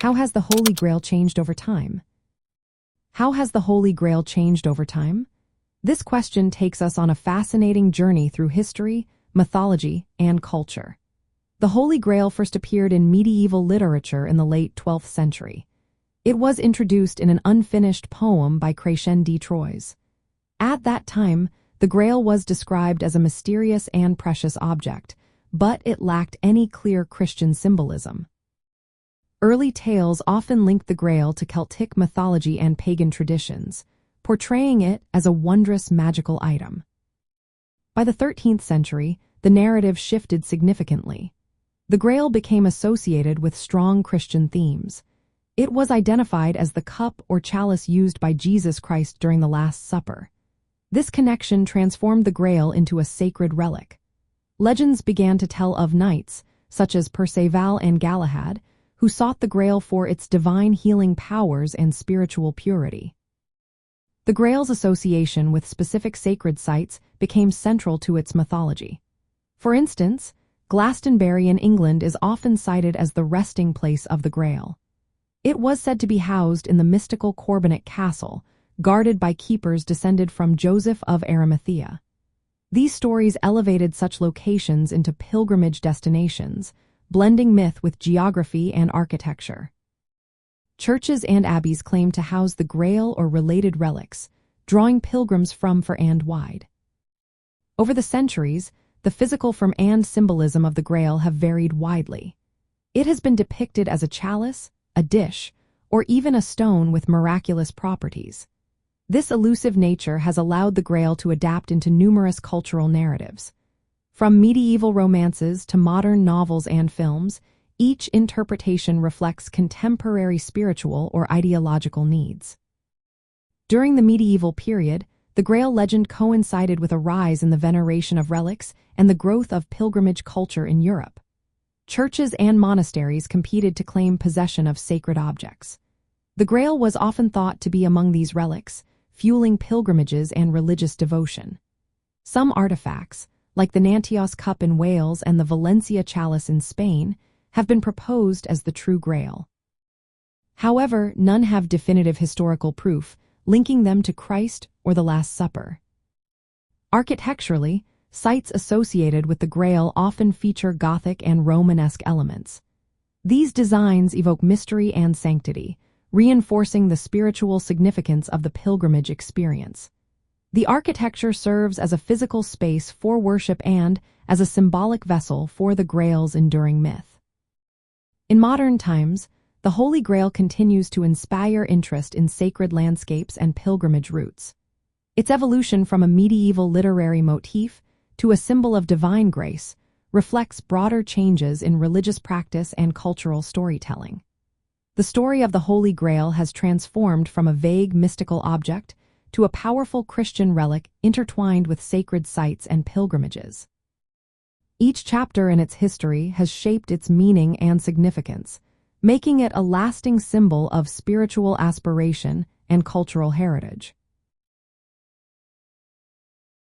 How has the Holy Grail changed over time? How has the Holy Grail changed over time? This question takes us on a fascinating journey through history, mythology, and culture. The Holy Grail first appeared in medieval literature in the late 12th century. It was introduced in an unfinished poem by Chrétien de Troyes. At that time, the Grail was described as a mysterious and precious object, but it lacked any clear Christian symbolism. Early tales often linked the Grail to Celtic mythology and pagan traditions, portraying it as a wondrous magical item. By the 13th century, the narrative shifted significantly. The Grail became associated with strong Christian themes. It was identified as the cup or chalice used by Jesus Christ during the Last Supper. This connection transformed the Grail into a sacred relic. Legends began to tell of knights, such as Perceval and Galahad, who sought the Grail for its divine healing powers and spiritual purity. The Grail's association with specific sacred sites became central to its mythology. For instance, Glastonbury in England is often cited as the resting place of the Grail. It was said to be housed in the mystical Corbinate Castle, guarded by keepers descended from Joseph of Arimathea. These stories elevated such locations into pilgrimage destinations, blending myth with geography and architecture. Churches and abbeys claim to house the Grail or related relics, drawing pilgrims from far and wide. Over the centuries, the physical form and symbolism of the Grail have varied widely. It has been depicted as a chalice, a dish, or even a stone with miraculous properties. This elusive nature has allowed the Grail to adapt into numerous cultural narratives. From medieval romances to modern novels and films, each interpretation reflects contemporary spiritual or ideological needs. During the medieval period, the Grail legend coincided with a rise in the veneration of relics and the growth of pilgrimage culture in Europe. Churches and monasteries competed to claim possession of sacred objects. The Grail was often thought to be among these relics, fueling pilgrimages and religious devotion. Some artifacts, like the Nantios cup in Wales and the Valencia chalice in Spain, have been proposed as the true Grail. However, none have definitive historical proof, linking them to Christ or the Last Supper. Architecturally, sites associated with the Grail often feature Gothic and Romanesque elements. These designs evoke mystery and sanctity, reinforcing the spiritual significance of the pilgrimage experience. The architecture serves as a physical space for worship and as a symbolic vessel for the Grail's enduring myth. In modern times, the Holy Grail continues to inspire interest in sacred landscapes and pilgrimage routes. Its evolution from a medieval literary motif to a symbol of divine grace reflects broader changes in religious practice and cultural storytelling. The story of the Holy Grail has transformed from a vague mystical object to a powerful Christian relic intertwined with sacred sites and pilgrimages. Each chapter in its history has shaped its meaning and significance, making it a lasting symbol of spiritual aspiration and cultural heritage.